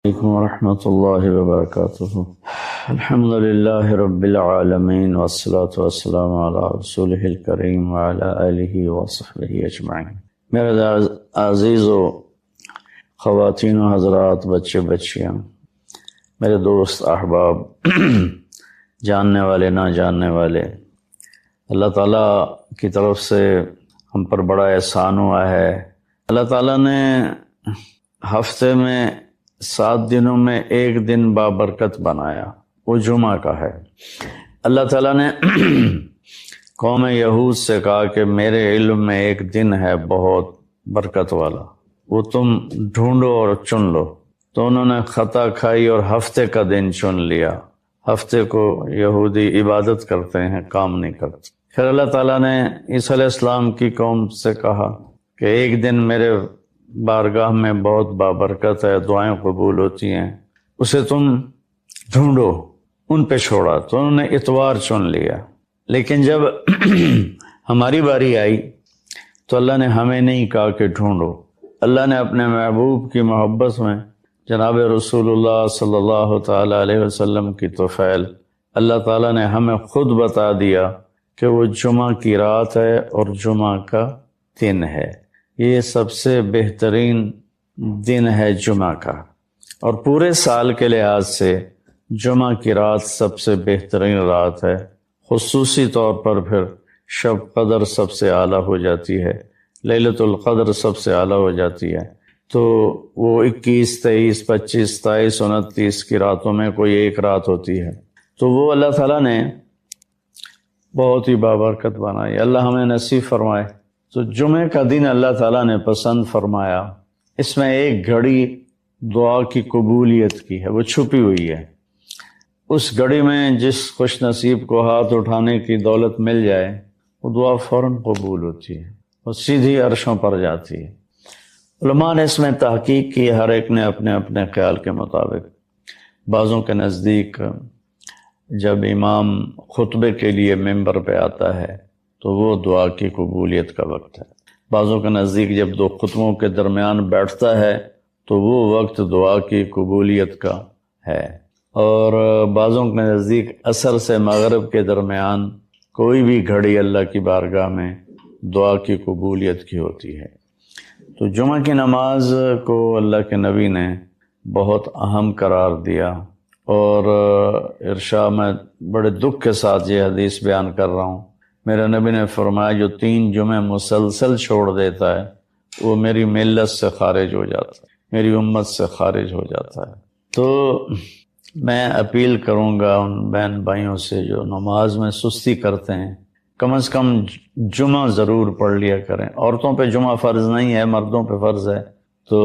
علیکم ورحمۃ اللہ وبرکاتہ۔ الحمد للہ رب العالمین والصلاة والسلام علی رسولہ الکریم وعلی آلہ وصحبہ اجمعین۔ میرے عزیز و خواتین و حضرات، بچے بچیاں، میرے دوست احباب، جاننے والے نہ جاننے والے، اللہ تعالیٰ کی طرف سے ہم پر بڑا احسان ہوا ہے۔ اللہ تعالیٰ نے ہفتے میں 7 دنوں میں ایک دن بابرکت بنایا، وہ جمعہ کا ہے۔ اللہ تعالیٰ نے قوم یہود سے کہا کہ میرے علم میں ایک دن ہے بہت برکت والا، وہ تم ڈھونڈو اور چن لو۔ تو انہوں نے خطا کھائی اور ہفتے کا دن چن لیا۔ ہفتے کو یہودی عبادت کرتے ہیں، کام نہیں کرتے۔ پھر اللہ تعالیٰ نے عیسیٰ علیہ السلام کی قوم سے کہا کہ ایک دن میرے بارگاہ میں بہت بابرکت ہے، دعائیں قبول ہوتی ہیں، اسے تم ڈھونڈو۔ ان پہ چھوڑا تو انہوں نے اتوار چن لیا۔ لیکن جب ہماری باری آئی تو اللہ نے ہمیں نہیں کہا کہ ڈھونڈو۔ اللہ نے اپنے محبوب کی محبت میں جناب رسول اللہ صلی اللہ تعالیٰ علیہ وسلم کی طفیل اللہ تعالیٰ نے ہمیں خود بتا دیا کہ وہ جمعہ کی رات ہے اور جمعہ کا دن ہے۔ یہ سب سے بہترین دن ہے جمعہ کا، اور پورے سال کے لحاظ سے جمعہ کی رات سب سے بہترین رات ہے۔ خصوصی طور پر پھر شب قدر سب سے اعلیٰ ہو جاتی ہے، لیلۃ القدر سب سے اعلیٰ ہو جاتی ہے۔ تو وہ 21، 23، 25، 27، 29 کی راتوں میں کوئی ایک رات ہوتی ہے، تو وہ اللہ تعالیٰ نے بہت ہی بابرکت بنائی۔ اللہ ہمیں نصیب فرمائے۔ تو جمعے کا دن اللہ تعالیٰ نے پسند فرمایا۔ اس میں ایک گھڑی دعا کی قبولیت کی ہے، وہ چھپی ہوئی ہے۔ اس گھڑی میں جس خوش نصیب کو ہاتھ اٹھانے کی دولت مل جائے، وہ دعا فوراً قبول ہوتی ہے، وہ سیدھی عرشوں پر جاتی ہے۔ علماء نے اس میں تحقیق کی، ہر ایک نے اپنے اپنے خیال کے مطابق۔ بعضوں کے نزدیک جب امام خطبے کے لیے ممبر پہ آتا ہے تو وہ دعا کی قبولیت کا وقت ہے۔ بعضوں کے نزدیک جب دو خطبوں کے درمیان بیٹھتا ہے تو وہ وقت دعا کی قبولیت کا ہے۔ اور بعضوں کے نزدیک عصر سے مغرب کے درمیان کوئی بھی گھڑی اللہ کی بارگاہ میں دعا کی قبولیت کی ہوتی ہے۔ تو جمعہ کی نماز کو اللہ کے نبی نے بہت اہم قرار دیا، اور ارشاد میں بڑے دکھ کے ساتھ یہ حدیث بیان کر رہا ہوں۔ میرے نبی نے فرمایا جو 3 جمعے مسلسل چھوڑ دیتا ہے وہ میری ملت سے خارج ہو جاتا ہے، میری امت سے خارج ہو جاتا ہے۔ تو میں اپیل کروں گا ان بہن بھائیوں سے جو نماز میں سستی کرتے ہیں، کم از کم جمعہ ضرور پڑھ لیا کریں۔ عورتوں پہ جمعہ فرض نہیں ہے، مردوں پہ فرض ہے۔ تو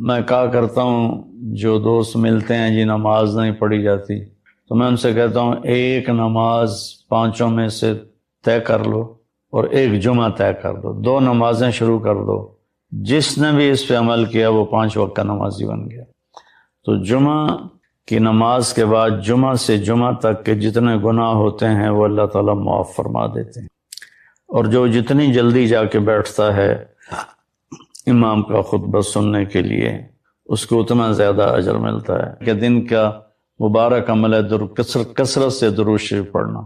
میں کہا کرتا ہوں، جو دوست ملتے ہیں جی نماز نہیں پڑھی جاتی، تو میں ان سے کہتا ہوں ایک نماز 5 میں سے طے کر لو اور ایک جمعہ طے کر دو، 2 نمازیں شروع کر دو۔ جس نے بھی اس پہ عمل کیا وہ 5 وقت کا نمازی بن گیا۔ تو جمعہ کی نماز کے بعد جمعہ سے جمعہ تک کے جتنے گناہ ہوتے ہیں وہ اللہ تعالیٰ معاف فرما دیتے ہیں، اور جو جتنی جلدی جا کے بیٹھتا ہے امام کا خطبہ سننے کے لیے، اس کو اتنا زیادہ اجر ملتا ہے کہ دن کا مبارک عمل ہے کثرت سے درود شریف پڑھنا۔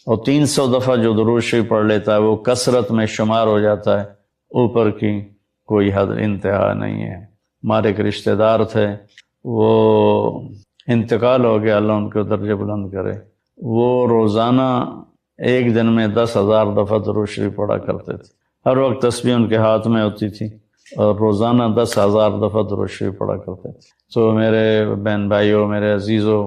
اور 300 دفعہ جو درود شریف پڑھ لیتا ہے وہ کثرت میں شمار ہو جاتا ہے، اوپر کی کوئی حد انتہا نہیں ہے۔ ہمارے ایک رشتہ دار تھے، وہ انتقال ہو گیا، اللہ ان کو درجہ بلند کرے۔ وہ روزانہ ایک دن میں 10,000 دفعہ درود شریف پڑھا کرتے تھے، ہر وقت تسبیح ان کے ہاتھ میں ہوتی تھی، اور روزانہ 10,000 دفعہ درود شریف پڑھا کرتے تھے۔ تو میرے بہن بھائیوں، میرے عزیزوں،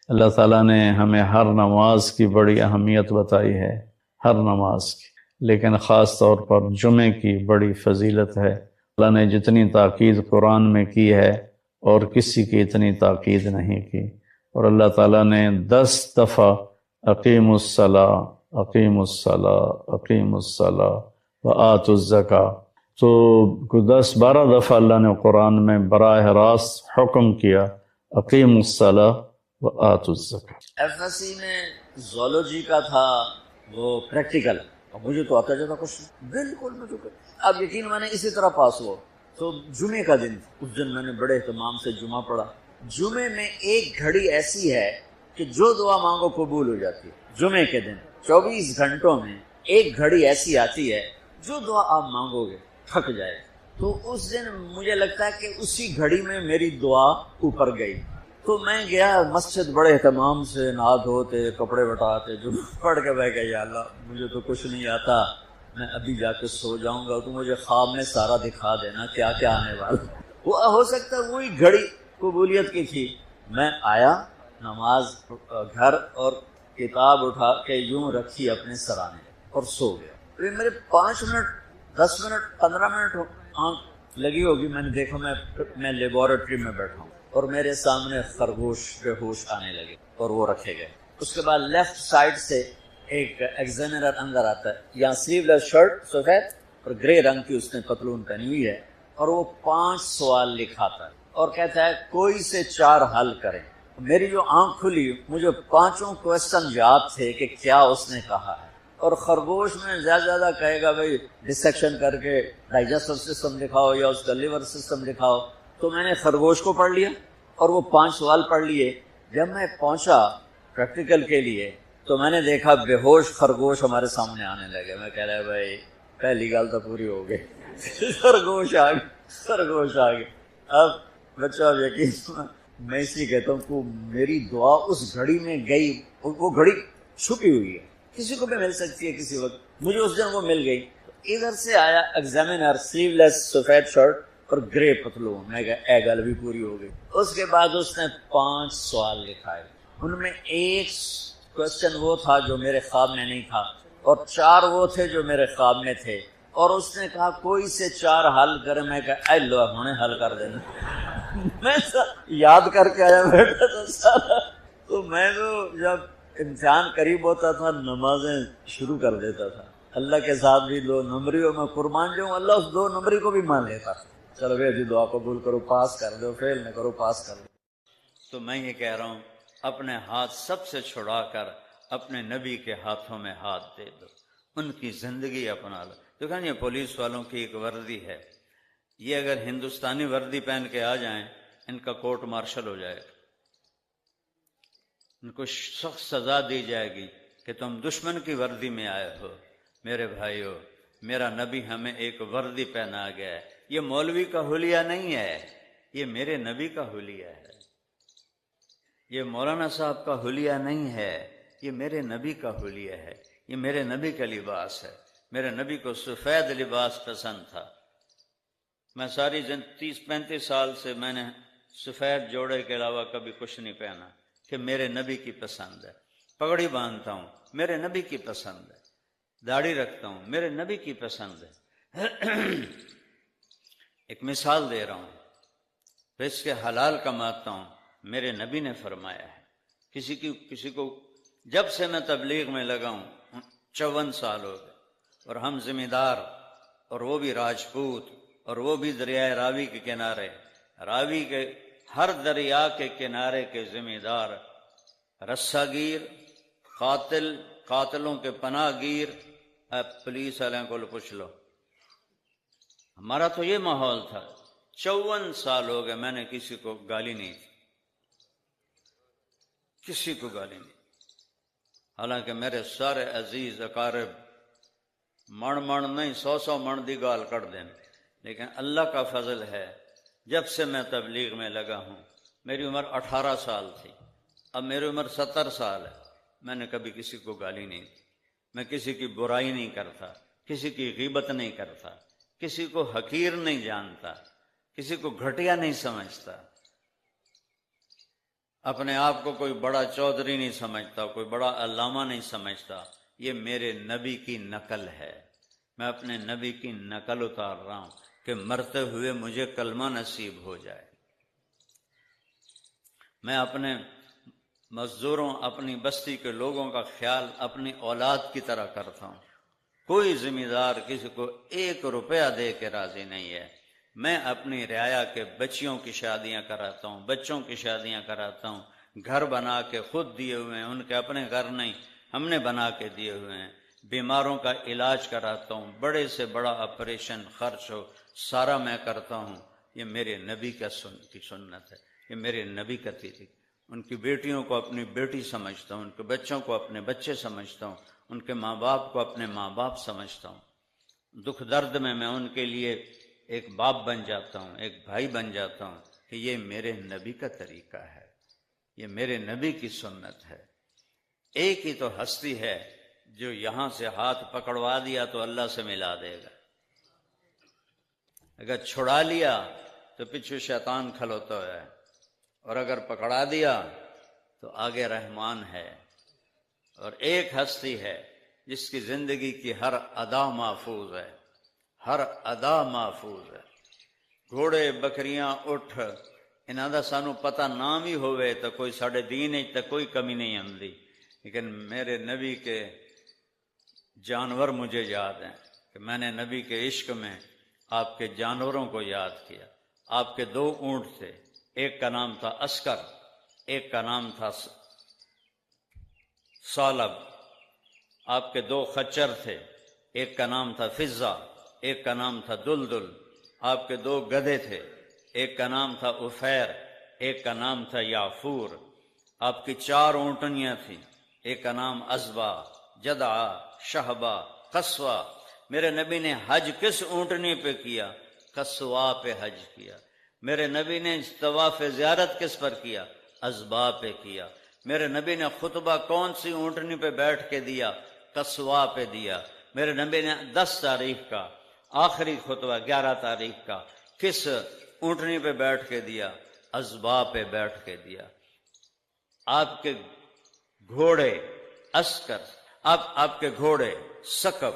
اللہ تعالیٰ نے ہمیں ہر نماز کی بڑی اہمیت بتائی ہے، ہر نماز کی، لیکن خاص طور پر جمعے کی بڑی فضیلت ہے۔ اللہ نے جتنی تاکید قرآن میں کی ہے اور کسی کی اتنی تاکید نہیں کی۔ اور اللہ تعالیٰ نے 10 دفعہ اقیم الصلاۃ، اقیم الصلاۃ، اقیم الصلاۃ وآتوا الزکاۃ، تو 10-12 دفعہ اللہ نے قرآن میں براہ راست حکم کیا اقیم الصلاۃ وآتوا الزکاۃ۔ FSC میں زولوجی کا تھا وہ پریکٹیکل، اور مجھے تو آتا جاتا کچھ بالکل مجھے، اب یقین میں نے اسی طرح پاس ہوا۔ تو جمعے کا دن، اس دن میں نے بڑے اہتمام سے جمعہ پڑھا، جمعے میں ایک گھڑی ایسی ہے کہ جو دعا مانگو قبول ہو جاتی ہے. جمعے کے دن 24 گھنٹوں میں ایک گھڑی ایسی آتی ہے جو دعا آپ مانگو گے تھک جائے. تو اس دن مجھے لگتا ہے کہ اسی گھڑی میں میری دعا اوپر گئی. تو میں گیا مسجد بڑے اہتمام سے نہا دھوتے کپڑے بٹاتے جو پڑھ کے بہ گیا یا اللہ مجھے تو کچھ نہیں آتا، میں ابھی جا کے سو جاؤں گا تو مجھے خواب میں سارا دکھا دینا کیا کیا آنے والا. وہ ہو سکتا ہے وہی گھڑی قبولیت کی تھی. میں آیا نماز گھر اور کتاب اٹھا کے یوں رکھی اپنے سرانے اور سو گیا. میرے 5 منٹ 10 منٹ 15 منٹ آنکھ لگی ہوگی، میں نے دیکھا میں لیبارٹری میں بیٹھا ہوں اور میرے سامنے خرگوش بے ہوش آنے لگے اور وہ رکھے گئے. اس کے بعد لیفٹ سائڈ سے ایک ایگزامینر اندر آتا ہے، یہاں سلیو لیس شرٹ سفید اور گرے رنگ کی اس نے پتلون پہنی ہوئی ہے اور وہ 5 سوال لکھاتا ہے اور کہتا ہے کوئی سے 4 حل کریں. میری جو آنکھ کھلی مجھے 5 کوسچن یاد تھے کہ کیا اس نے کہا ہے. اور خرگوش میں زیادہ کہے گا بھائی ڈسیکشن کر کے ڈائجسٹو سسٹم دکھاؤ یا اس کا لیور سسٹم دکھاؤ. تو میں نے خرگوش کو پڑھ لیا اور وہ 5 سوال پڑھ لیے. جب میں پہنچا پریکٹیکل کے لیے تو میں نے دیکھا بے ہوش خرگوش ہمارے سامنے آنے لگے. میں کہہ رہا بھائی پہلی گال تو پوری ہو گئی. خرگوش آ گئے. اب بچہ اب یقین میں اس لیے کہتا ہوں کہ میری دعا اس گھڑی میں گئی. وہ گھڑی چھپی ہوئی ہے، کسی کو بھی مل سکتی ہے کسی وقت. مجھے اس دن وہ مل گئی. ادھر سے آیا ایگزامینر سلیو لیس سفید شرٹ اور گرے پتلون. میں کہا اے گل بھی پوری ہو گئی. اس کے بعد اس نے 5 سوال لکھائے. ان میں ایک کوسچن وہ تھا جو میرے خواب میں نہیں تھا اور 4 وہ تھے جو میرے خواب میں تھے. اور اس نے کہا کوئی سے 4 حل کرے. میں کہا اے لو ہمیں حل کر دینا. میں یاد کر کے آیا بیٹھا تھا سارا. تو میں تو جب امتحان قریب ہوتا تھا نمازیں شروع کر دیتا تھا. اللہ کے ساتھ بھی 2 نمبریوں میں قربان جاؤں. اللہ اس 2 نمبری کو بھی مان لیتا. چلو بھائی دعا قبول کرو، پاس کر دو، فیل نہ کرو، پاس کر دو. تو میں یہ کہہ رہا ہوں اپنے ہاتھ سب سے چھڑا کر اپنے نبی کے ہاتھوں میں ہاتھ دے دو، ان کی زندگی اپنا لو. دیکھیں یہ پولیس والوں کی ایک وردی ہے، یہ اگر ہندوستانی وردی پہن کے آ جائیں ان کا کورٹ مارشل ہو جائے گا، ان کو سخت سزا دی جائے گی کہ تم دشمن کی وردی میں آئے ہو. میرے بھائیو، میرا نبی ہمیں ایک وردی پہنا گیا ہے. یہ مولوی کا حلیہ نہیں ہے، یہ میرے نبی کا حلیہ ہے. یہ مولانا صاحب کا حلیہ نہیں ہے، یہ میرے نبی کا حلیہ ہے. یہ میرے نبی کا لباس ہے. میرے نبی کو سفید لباس پسند تھا. میں ساری 30-35 سال سے میں نے سفید جوڑے کے علاوہ کبھی کچھ نہیں پہنا کہ میرے نبی کی پسند ہے. پگڑی باندھتا ہوں میرے نبی کی پسند ہے. داڑھی رکھتا ہوں میرے نبی کی پسند ہے. ایک مثال دے رہا ہوں، رزق کے حلال کماتا ہوں، میرے نبی نے فرمایا ہے. کسی کو جب سے میں تبلیغ میں لگا ہوں 54 سال ہو گئے، اور ہم ذمہ دار، اور وہ بھی راجپوت، اور وہ بھی دریائے راوی کے کنارے، راوی کے ہر دریا کے کنارے کے ذمہ دار، رسا گیر، قاتلوں کے پناہ گیر. پولیس والوں کو پوچھ لو، ہمارا تو یہ ماحول تھا. 54 سال ہو گئے میں نے کسی کو گالی نہیں دی، کسی کو گالی نہیں. حالانکہ میرے سارے عزیز اقارب من نہیں 100 من دی گال کر دیں، لیکن اللہ کا فضل ہے جب سے میں تبلیغ میں لگا ہوں، میری عمر 18 سال تھی، اب میری عمر 70 سال ہے، میں نے کبھی کسی کو گالی نہیں دی. میں کسی کی برائی نہیں کرتا، کسی کی غیبت نہیں کرتا، کسی کو حقیر نہیں جانتا، کسی کو گھٹیا نہیں سمجھتا، اپنے آپ کو کوئی بڑا چودھری نہیں سمجھتا، کوئی بڑا علامہ نہیں سمجھتا. یہ میرے نبی کی نقل ہے. میں اپنے نبی کی نقل اتار رہا ہوں کہ مرتے ہوئے مجھے کلمہ نصیب ہو جائے. میں اپنے مزدوروں، اپنی بستی کے لوگوں کا خیال اپنی اولاد کی طرح کرتا ہوں. کوئی ذمہ دار کسی کو 1 روپیہ دے کے راضی نہیں ہے. میں اپنی رعایا کے بچیوں کی شادیاں کراتا ہوں، بچوں کی شادیاں کراتا ہوں. گھر بنا کے خود دیے ہوئے ہیں، ان کے اپنے گھر نہیں، ہم نے بنا کے دیے ہوئے ہیں. بیماروں کا علاج کراتا ہوں، بڑے سے بڑا آپریشن خرچ ہو سارا میں کرتا ہوں. یہ میرے نبی کی سنت ہے. یہ میرے نبی کا طریقہ. ان کی بیٹیوں کو اپنی بیٹی سمجھتا ہوں، ان کے بچوں کو اپنے بچے سمجھتا ہوں، ان کے ماں باپ کو اپنے ماں باپ سمجھتا ہوں. دکھ درد میں ان کے لیے ایک باپ بن جاتا ہوں، ایک بھائی بن جاتا ہوں، کہ یہ میرے نبی کا طریقہ ہے، یہ میرے نبی کی سنت ہے. ایک ہی تو ہستی ہے جو یہاں سے ہاتھ پکڑوا دیا تو اللہ سے ملا دے گا، اگر چھڑا لیا تو پیچھے شیطان کھلوتا ہے، اور اگر پکڑا دیا تو آگے رحمان ہے. اور ایک ہستی ہے جس کی زندگی کی ہر ادا محفوظ ہے، ہر ادا محفوظ ہے. گھوڑے بکریاں اٹھ انہاں دا سانو پتہ نہ بھی ہوئے تو کوئی ساڑے دین تے کوئی کمی نہیں آندی، لیکن میرے نبی کے جانور مجھے یاد ہیں کہ میں نے نبی کے عشق میں آپ کے جانوروں کو یاد کیا. آپ کے 2 اونٹ تھے، ایک کا نام تھا عسکر، ایک کا نام تھا سالب. آپ کے 2 خچر تھے، ایک کا نام تھا فضہ، ایک کا نام تھا دلدل. آپ کے 2 گدھے تھے، ایک کا نام تھا عفیر، ایک کا نام تھا یافور. آپ کی 4 اونٹنیاں تھیں، ایک کا نام عزبہ، جدعہ، شہبہ، قصوہ. میرے نبی نے حج کس اونٹنی پہ کیا؟ قصوہ پہ حج کیا. میرے نبی نے طواف زیارت کس پر کیا؟ عزبہ پہ کیا. میرے نبی نے خطبہ کون سی اونٹنی پہ بیٹھ کے دیا؟ قصوہ پہ دیا. میرے نبی نے 10 تاریخ کا آخری خطبہ 11 تاریخ کا کس اونٹنی پہ بیٹھ کے دیا؟ عزبہ پہ بیٹھ کے دیا. آپ کے گھوڑے عسکر، آپ کے گھوڑے سکب،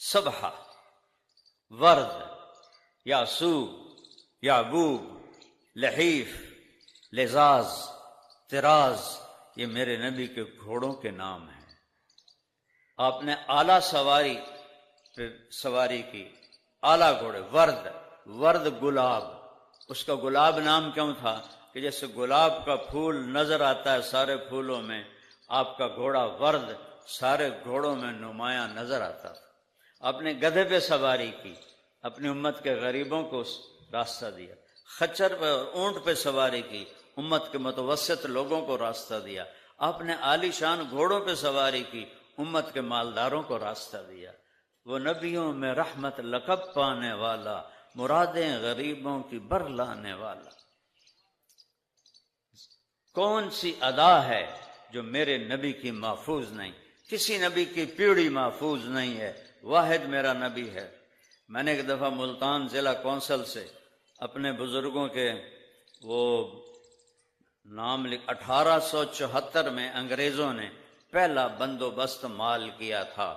سبحہ، ورد، یاسوب، یعبوب، لحیف، لزاز، طراز، یہ میرے نبی کے گھوڑوں کے نام ہیں. آپ نے اعلیٰ سواری پہ سواری کی، اعلیٰ گھوڑے. ورد گلاب، اس کا گلاب نام کیوں تھا؟ کہ جیسے گلاب کا پھول نظر آتا ہے سارے پھولوں میں، آپ کا گھوڑا ورد سارے گھوڑوں میں نمایاں نظر آتا تھا. آپ نے گدھے پہ سواری کی، اپنی امت کے غریبوں کو راستہ دیا. خچر پہ اور اونٹ پہ سواری کی، امت کے متوسط لوگوں کو راستہ دیا. آپ نے عالی شان گھوڑوں پہ سواری کی، امت کے مالداروں کو راستہ دیا. وہ نبیوں میں رحمت لقب پانے والا، مرادیں غریبوں کی بر لانے والا. کون سی ادا ہے جو میرے نبی کی محفوظ نہیں؟ کسی نبی کی پیڑھی محفوظ نہیں ہے، واحد میرا نبی ہے. میں نے ایک دفعہ ملتان ضلع کونسل سے اپنے بزرگوں کے وہ نام 1874 میں انگریزوں نے پہلا بندوبست مال کیا تھا،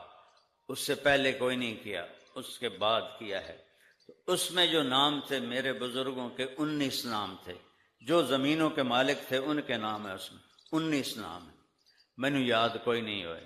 اس سے پہلے کوئی نہیں کیا، اس کے بعد کیا ہے. تو اس میں جو نام تھے میرے بزرگوں کے 19 نام تھے، جو زمینوں کے مالک تھے ان کے نام ہے، اس میں 19 نام ہے. مینو یاد کوئی نہیں ہوئے،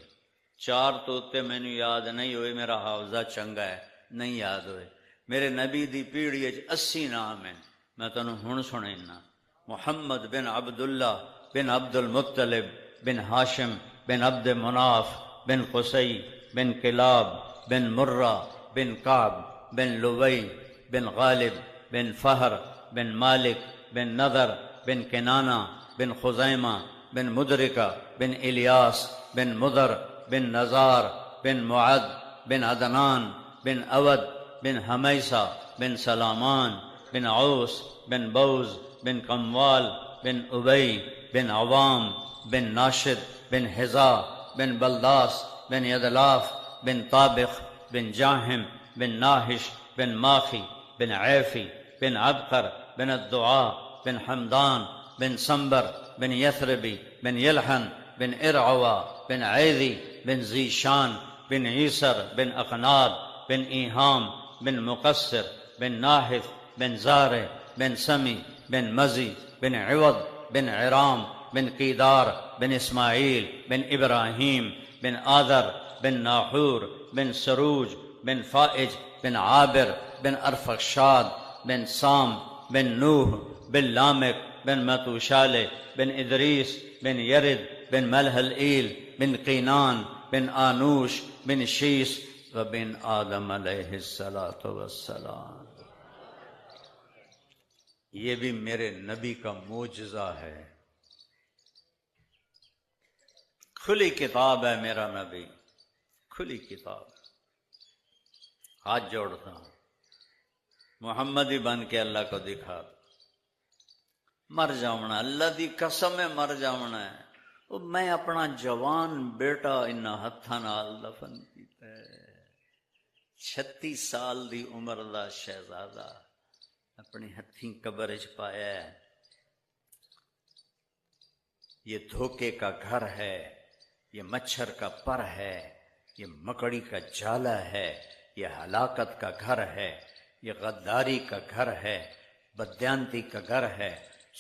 4 توتے مینو یاد نہیں ہوئے، میرا حافظہ چنگا ہے، نہیں یاد ہوئے. میرے نبی دی پیڑھی 80 نام ہیں، میں تنوں ہن سنینا. محمد بن عبداللہ بن عبد المطلب بن ہاشم بن عبد مناف بن قصی بن کلاب بن مرہ بن کعب بن لوی بن غالب بن فہر بن مالک بن نضر بن کنانہ بن خزیمہ بن مدرکہ بن الیاس بن مضر بن نزار بن معد بن عدنان بن اود بن حمیسہ بن سلامان بن عوس بن بوز بن قموال بن ابی بن عوام بن ناشد بن حزا بن بلداس بن یدلاف بن طابخ بن جاہم بن ناحش بن ماخی بن عیفی بن عبقر بن الدعاء بن حمدان بن سنبر بن یثربی بن یلحن بن ارعوا بن عیذی بن زیشان بن عیسر بن اقناد بن ایہام بن مقصر بن ناحث بن زارع بن سمی بن مزی بن عوض بن عرام بن قیدار بن اسماعیل بن ابراہیم بن آذر بن ناحور بن سروج بن فائج بن عابر بن ارفخشاد بن سام بن نوح بن لامک بن متوشالہ بن ادریس بن یرد بن ملحلئیل بن قینان بن آنوش بن شیس وبن آدم علیہ الصلاۃ والسلام. یہ بھی میرے نبی کا معجزہ ہے۔ کھلی کتاب ہے میرا نبی، کھلی کتاب۔ ہاتھ جوڑتا ہوں، محمدی بن کے اللہ کو دکھا۔ مر جاؤنا، اللہ دی قسم ہے مر جاؤنا ہے۔ وہ میں اپنا جوان بیٹا انہاں ہتھاں نال دفن کیتا ہے۔ 36 سال دی عمر دا شہزادہ اپنی ہتھیں قبر وچ پایا ہے۔ یہ دھوکے کا گھر ہے، یہ مچھر کا پر ہے، یہ مکڑی کا جالا ہے، یہ ہلاکت کا گھر ہے، یہ غداری کا گھر ہے، بدیانتی کا گھر ہے،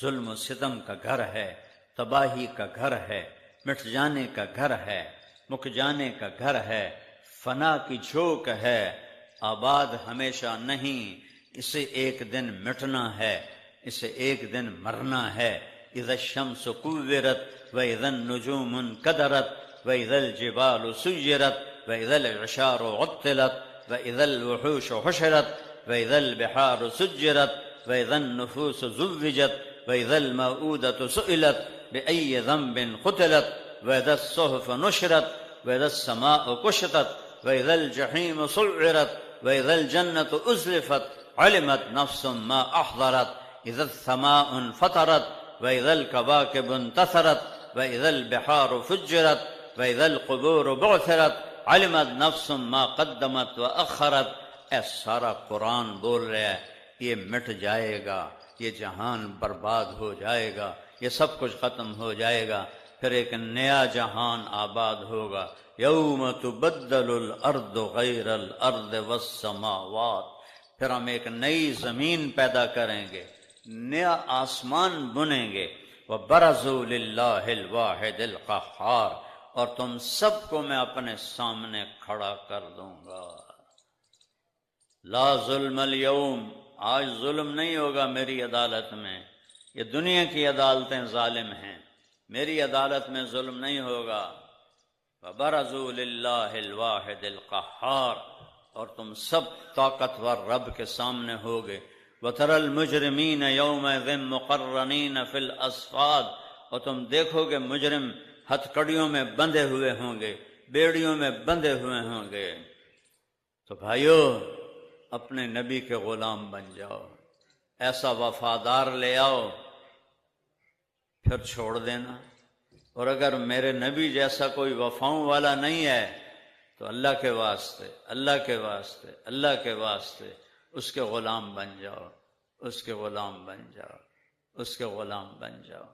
ظلم و ستم کا گھر ہے، تباہی کا گھر ہے، مٹ جانے کا گھر ہے، مک جانے کا گھر ہے، فنا کی جھوک ہے، آباد ہمیشہ نہیں، اسے ایک دن مٹنا ہے، اسے ایک دن مرنا ہے۔ اذا الشمس كورت واذا النجوم انكدرت واذا الجبال سيرت واذا العشار عطلت واذا الوحوش حشرت واذا البحار سجرت واذا النفوس زوجت واذا الموءودة سئلت بأي ذنب قتلت واذا الصحف نشرت واذا السماء كشطت واذا الجحيم سعرت واذا الجنة أزلفت علمت نفس ما أحضرت اذا السماء انفطرت وإذا الكواكب انتثرت وإذا البحار فجرت وإذا القبور بعثرت علمت نفس ما قدمت وأخرت۔ اے سارا قرآن بول رہا ہے یہ مٹ جائے گا، یہ جہان برباد ہو جائے گا، یہ سب کچھ ختم ہو جائے گا، پھر ایک نیا جہان آباد ہوگا۔ یوم تبدل الارض غیر الارض والسماوات، پھر ہم ایک نئی زمین پیدا کریں گے، نیا آسمان بنیں گے۔ وَبَرَزُوا لِلَّهِ الْوَاحِدِ الْقَهَّارِ، اور تم سب کو میں اپنے سامنے کھڑا کر دوں گا۔ لا ظلم اليوم، آج ظلم نہیں ہوگا میری عدالت میں۔ یہ دنیا کی عدالتیں ظالم ہیں، میری عدالت میں ظلم نہیں ہوگا۔ وَبَرَزُوا لِلَّهِ الْوَاحِدِ الْقَهَّارِ، اور تم سب طاقتور رب کے سامنے ہوگے۔ وَتَرَى الْمُجْرِمِينَ يَوْمَئِذٍ مُقَرَّنِينَ فِي الْأَصْفَادِ، اور تم دیکھو گے مجرم ہتھ کڑیوں میں بندھے ہوئے ہوں گے، بیڑیوں میں بندھے ہوئے ہوں گے۔ تو بھائیو اپنے نبی کے غلام بن جاؤ، ایسا وفادار لے آؤ، پھر چھوڑ دینا۔ اور اگر میرے نبی جیسا کوئی وفاؤں والا نہیں ہے تو اللہ کے واسطے، اللہ کے واسطے، اللہ کے واسطے اس کے غلام بن جاؤ، اس کے غلام بن جاؤ، اس کے غلام بن جاؤ۔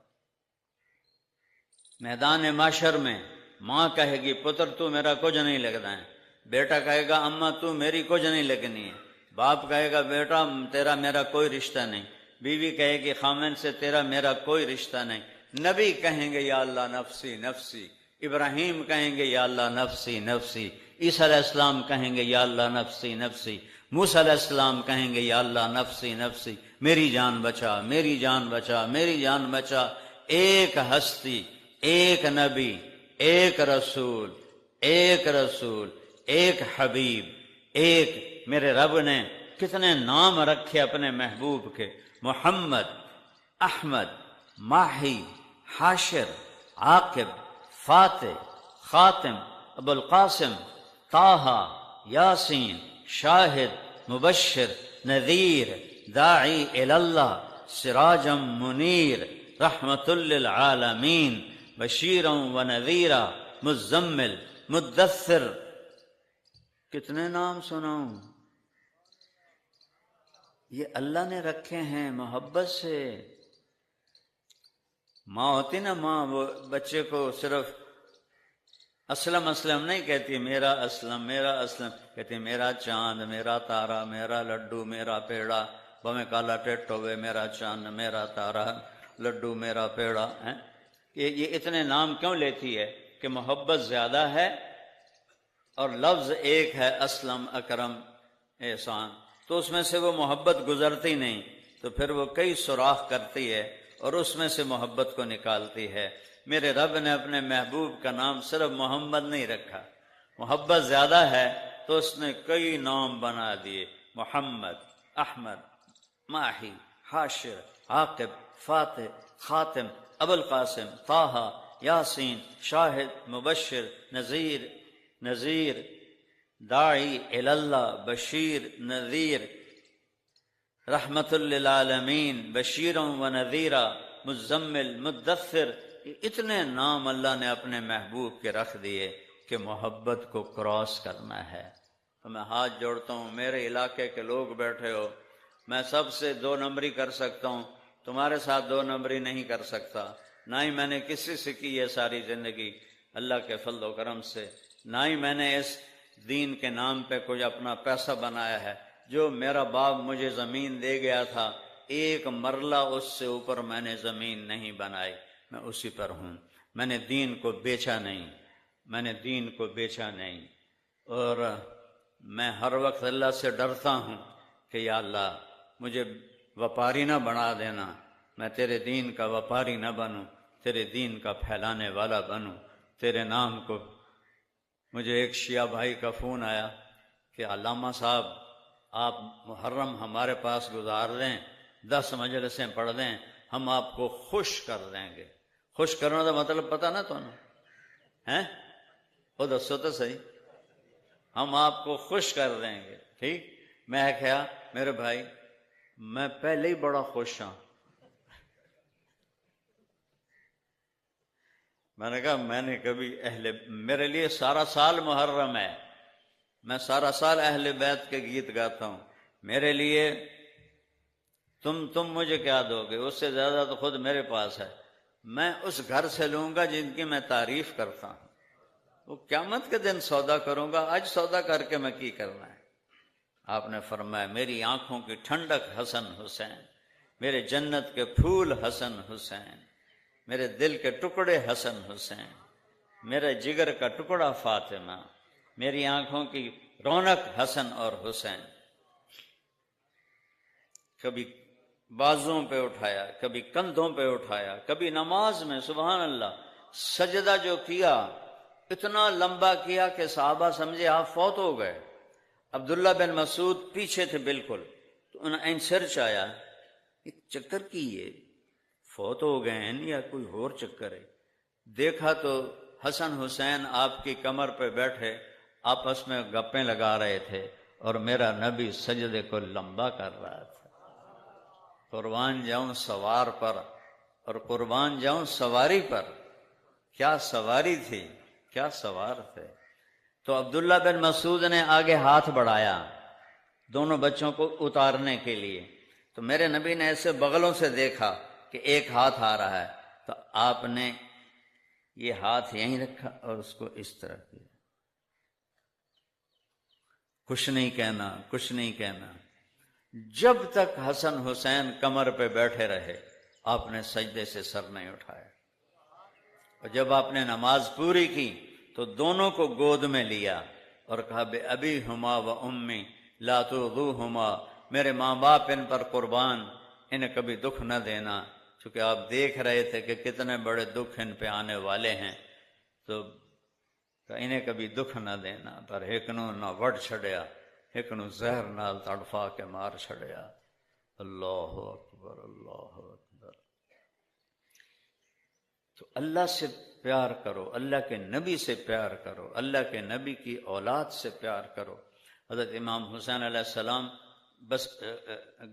میدان معاشر میں ماں کہے گی پتر تو میرا کچھ نہیں لگتا ہے، بیٹا کہے گا اماں تو میری کچھ نہیں لگنی ہے، باپ کہے گا بیٹا تیرا میرا کوئی رشتہ نہیں، بیوی کہے گی خامن سے تیرا میرا کوئی رشتہ نہیں، نبی کہیں گے یا اللہ نفسی نفسی، ابراہیم کہیں گے یا اللہ نفسی نفسی، عیسیٰ علیہ السلام کہیں گے یا اللہ نفسی نفسی، موسیٰ علیہ السلام کہیں گے یا اللہ نفسی نفسی، میری جان بچا، میری جان بچا، میری جان بچا۔ ایک ہستی، ایک نبی، ایک رسول، ایک رسول، ایک حبیب، ایک میرے رب نے کتنے نام رکھے اپنے محبوب کے، محمد، احمد، ماہی، حاشر، عاقب، فاتح، خاتم، ابو القاسم، طٰہٰ، یاسین، شاہد، مبشر، نذیر، داعی اللہ، سراجا منیر، رحمت للعالمین، بشیرا و نذیرا، مزمل، مدثر۔ کتنے نام سناؤں؟ یہ اللہ نے رکھے ہیں محبت سے۔ ماں ہوتی نا، ماں وہ بچے کو صرف اسلم اسلم نہیں کہتی، میرا اسلم، میرا اسلم، کہتی میرا چاند، میرا تارا، میرا لڈو، میرا پیڑا، بھویں کالا ٹٹ ہوئے، میرا چاند، میرا تارا، لڈو، میرا پیڑا۔ یہ اتنے نام کیوں لیتی ہے؟ کہ محبت زیادہ ہے اور لفظ ایک ہے، اسلم، اکرم، احسان، تو اس میں سے وہ محبت گزرتی نہیں، تو پھر وہ کئی سوراخ کرتی ہے اور اس میں سے محبت کو نکالتی ہے۔ میرے رب نے اپنے محبوب کا نام صرف محمد نہیں رکھا، محبت زیادہ ہے تو اس نے کئی نام بنا دیے، محمد، احمد، ماہی، حاشر، عاقب، فاتح، خاتم، ابو القاسم، طه، یاسین، شاہد، مبشر، نذیر، داعی اللہ، بشیر، نذیر، رحمت للعالمین، بشیر و نذیرہ، مزمل، مدثر، اتنے نام اللہ نے اپنے محبوب کے رکھ دیے کہ محبت کو کراس کرنا ہے۔ تو میں ہاتھ جوڑتا ہوں، میرے علاقے کے لوگ بیٹھے ہو، میں سب سے 2 نمبری کر سکتا ہوں، تمہارے ساتھ 2 نمبری نہیں کر سکتا، نہ ہی میں نے کسی سے کی ہے ساری زندگی اللہ کے فضل و کرم سے، نہ ہی میں نے اس دین کے نام پہ کوئی اپنا پیسہ بنایا ہے۔ جو میرا باپ مجھے زمین دے گیا تھا، ایک مرلہ اس سے اوپر میں نے زمین نہیں بنائی، میں اسی پر ہوں۔ میں نے دین کو بیچا نہیں، اور میں ہر وقت اللہ سے ڈرتا ہوں کہ یا اللہ مجھے وپاری نہ بنا دینا، میں تیرے دین کا وپاری نہ بنوں، تیرے دین کا پھیلانے والا بنوں، تیرے نام کو۔ مجھے ایک شیعہ بھائی کا فون آیا کہ علامہ صاحب آپ محرم ہمارے پاس گزار دیں، 10 مجلسیں پڑھ دیں، ہم آپ کو خوش کر دیں گے۔ خوش کرنے کا مطلب پتہ نا تو ہیں؟ وہ دسو تو صحیح، ہم آپ کو خوش کر دیں گے، ٹھیک؟ میں کہا میرے بھائی میں پہلے ہی بڑا خوش ہوں۔ میں نے کہا میں نے کبھی میرے لیے سارا سال محرم ہے، میں سارا سال اہل بیت کے گیت گاتا ہوں، میرے لیے تم مجھے کیا دو گے؟ اس سے زیادہ تو خود میرے پاس ہے، میں اس گھر سے لوں گا جن کی میں تعریف کرتا ہوں۔ وہ قیامت کے دن سودا کروں گا، آج سودا کر کے میں کی کرنا ہے؟ آپ نے فرمایا میری آنکھوں کی ٹھنڈک حسن حسین، میرے جنت کے پھول حسن حسین، میرے دل کے ٹکڑے حسن حسین، میرے جگر کا ٹکڑا فاطمہ، میری آنکھوں کی رونق حسن اور حسین۔ کبھی بازوں پہ اٹھایا، کبھی کندھوں پہ اٹھایا، کبھی نماز میں سبحان اللہ سجدہ جو کیا اتنا لمبا کیا کہ صحابہ سمجھے آپ فوت ہو گئے۔ عبداللہ بن مسعود پیچھے تھے بالکل، تو انہیں سر چایا چکر کی یہ فوت ہو گئے ہیں یا کوئی اور چکر ہے؟ دیکھا تو حسن حسین آپ کی کمر پہ بیٹھے آپس میں گپیں لگا رہے تھے، اور میرا نبی سجدے کو لمبا کر رہا تھا۔ قربان جاؤں سوار پر اور قربان جاؤں سواری پر، کیا سواری تھی، کیا سوار تھے۔ تو عبداللہ بن مسعود نے آگے ہاتھ بڑھایا دونوں بچوں کو اتارنے کے لیے، تو میرے نبی نے ایسے بغلوں سے دیکھا کہ ایک ہاتھ آ رہا ہے، تو آپ نے یہ ہاتھ یہیں رکھا اور اس کو اس طرح کیا، کچھ نہیں کہنا، کچھ نہیں کہنا۔ جب تک حسن حسین کمر پہ بیٹھے رہے آپ نے سجدے سے سر نہیں اٹھایا، اور جب آپ نے نماز پوری کی تو دونوں کو گود میں لیا اور کہا بے ابی ہما و امی لا ترضوہما، میرے ماں باپ ان پر قربان، انہیں کبھی دکھ نہ دینا، چونکہ آپ دیکھ رہے تھے کہ کتنے بڑے دکھ ان پہ آنے والے ہیں، تو انہیں کبھی دکھ نہ دینا۔ پر ایکنوں نہ وڑ چھڑیا، ایکنوں زہر نال تڑفا کے مار چھڑیا۔ اللہ اکبر، اللہ اکبر۔ تو اللہ سے پیار کرو، اللہ کے نبی سے پیار کرو، اللہ کے نبی کی اولاد سے پیار کرو۔ حضرت امام حسین علیہ السلام بس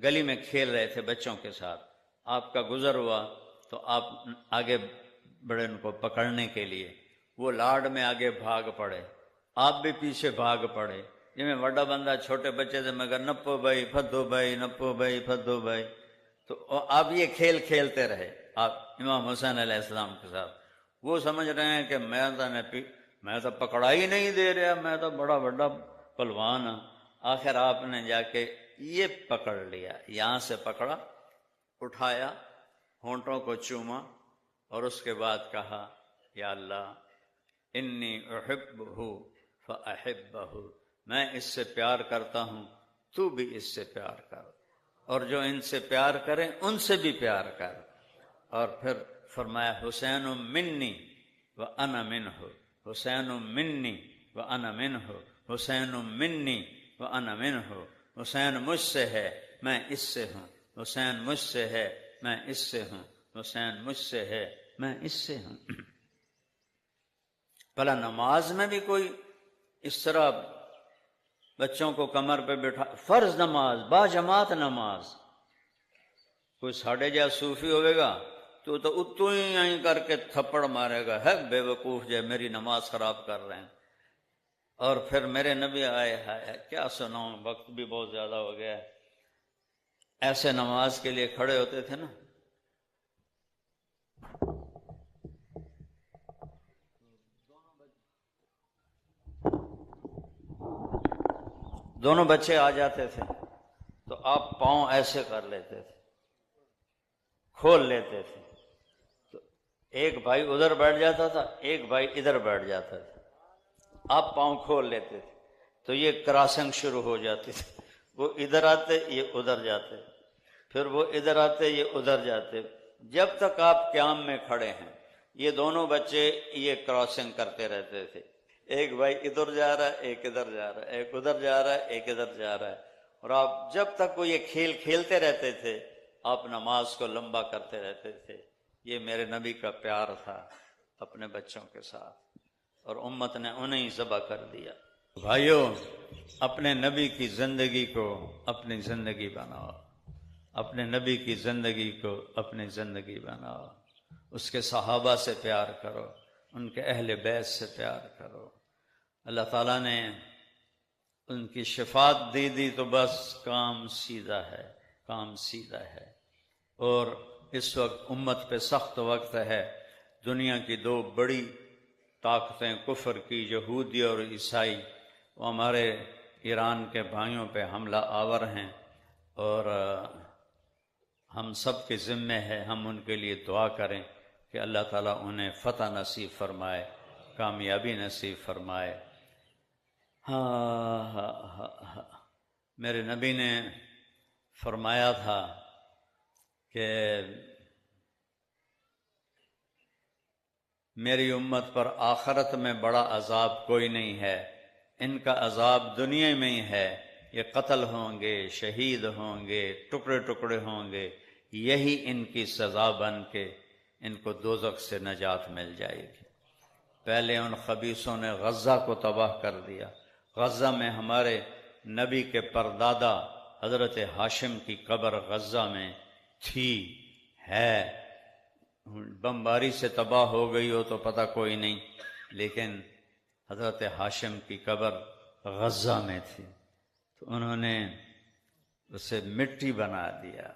گلی میں کھیل رہے تھے بچوں کے ساتھ، آپ کا گزر ہوا تو آپ آگے بڑے ان کو پکڑنے کے لیے، وہ لاڈ میں آگے بھاگ پڑے، آپ بھی پیچھے بھاگ پڑے۔ جی میں بڑا بندہ چھوٹے بچے سے مگر نپو بھائی پھدو بھائی، نپو بھائی پھدو بھائی، تو آپ یہ کھیل کھیلتے رہے آپ امام حسین علیہ السلام کے ساتھ۔ وہ سمجھ رہے ہیں کہ میں تو پکڑا ہی نہیں دے رہا، میں تو بڑا بڑا پلوان ہوں۔ آخر آپ نے جا کے یہ پکڑ لیا، یہاں سے پکڑا، اٹھایا، ہونٹوں کو چوما، اور اس کے بعد کہا یا اللہ انی احبہ فاحبہ، میں اس سے پیار کرتا ہوں، تو بھی اس سے پیار کر، اور جو ان سے پیار کریں ان سے بھی پیار کر۔ اور پھر فرمایا حسین منی و انا منہ، حسین منی و انا منہ، حسین منی و انا منہ، حسین مجھ سے ہے میں اس سے ہوں، حسین مجھ سے ہے میں اس سے ہوں، حسین مجھ سے ہے میں اس سے ہوں۔ بھلا نماز میں بھی کوئی اس طرح بچوں کو کمر پہ بٹھا، فرض نماز با جماعت نماز، کوئی ساڑھے جا صوفی ہوئے گا تو اتو ہی آئی کر کے تھپڑ مارے گا، ہے بے وقوف جو میری نماز خراب کر رہے ہیں۔ اور پھر میرے نبی آئے ہے کیا سناؤں، وقت بھی بہت زیادہ ہو گیا ہے، ایسے نماز کے لیے کھڑے ہوتے تھے نا، دونوں بچے آ جاتے تھے تو آپ پاؤں ایسے کر لیتے تھے، کھول لیتے تھے، تو ایک بھائی ادھر بیٹھ جاتا تھا، ایک بھائی ادھر بیٹھ جاتا تھا، آپ پاؤں کھول لیتے تھے تو یہ کراسنگ شروع ہو جاتی تھی، وہ ادھر آتے یہ ادھر جاتے، پھر وہ ادھر آتے یہ ادھر جاتے، جب تک آپ قیام میں کھڑے ہیں یہ دونوں بچے یہ کراسنگ کرتے رہتے تھے، ایک بھائی ادھر جا رہا ہے ایک ادھر جا رہا ہے، ایک ادھر جا رہا ہے ایک ادھر جا رہا ہے، اور آپ جب تک وہ یہ کھیل کھیلتے رہتے تھے آپ نماز کو لمبا کرتے رہتے تھے۔ یہ میرے نبی کا پیار تھا اپنے بچوں کے ساتھ، اور امت نے انہیں ذبح کر دیا۔ بھائیو، اپنے نبی کی زندگی کو اپنی زندگی بناؤ، اپنے نبی کی زندگی کو اپنی زندگی بناؤ، اس کے صحابہ سے پیار کرو، ان کے اہل بیت سے پیار کرو۔ اللہ تعالیٰ نے ان کی شفاعت دی تو بس کام سیدھا ہے، کام سیدھا ہے۔ اور اس وقت امت پہ سخت وقت ہے، دنیا کی دو بڑی طاقتیں کفر کی، یہودی اور عیسائی، وہ ہمارے ایران کے بھائیوں پہ حملہ آور ہیں، اور ہم سب کے ذمے ہے ہم ان کے لیے دعا کریں کہ اللہ تعالیٰ انہیں فتح نصیب فرمائے، کامیابی نصیب فرمائے۔ ہاں میرے نبی نے فرمایا تھا کہ میری امت پر آخرت میں بڑا عذاب کوئی نہیں ہے، ان کا عذاب دنیا میں ہی ہے، یہ قتل ہوں گے، شہید ہوں گے، ٹکڑے ٹکڑے ہوں گے، یہی ان کی سزا بن کے ان کو دوزخ سے نجات مل جائے گی۔ پہلے ان خبیثوں نے غزہ کو تباہ کر دیا، غزہ میں ہمارے نبی کے پردادا حضرت ہاشم کی قبر غزہ میں تھی، ہے، بمباری سے تباہ ہو گئی ہو تو پتہ کوئی نہیں، لیکن حضرت ہاشم کی قبر غزہ میں تھی، تو انہوں نے اسے مٹی بنا دیا،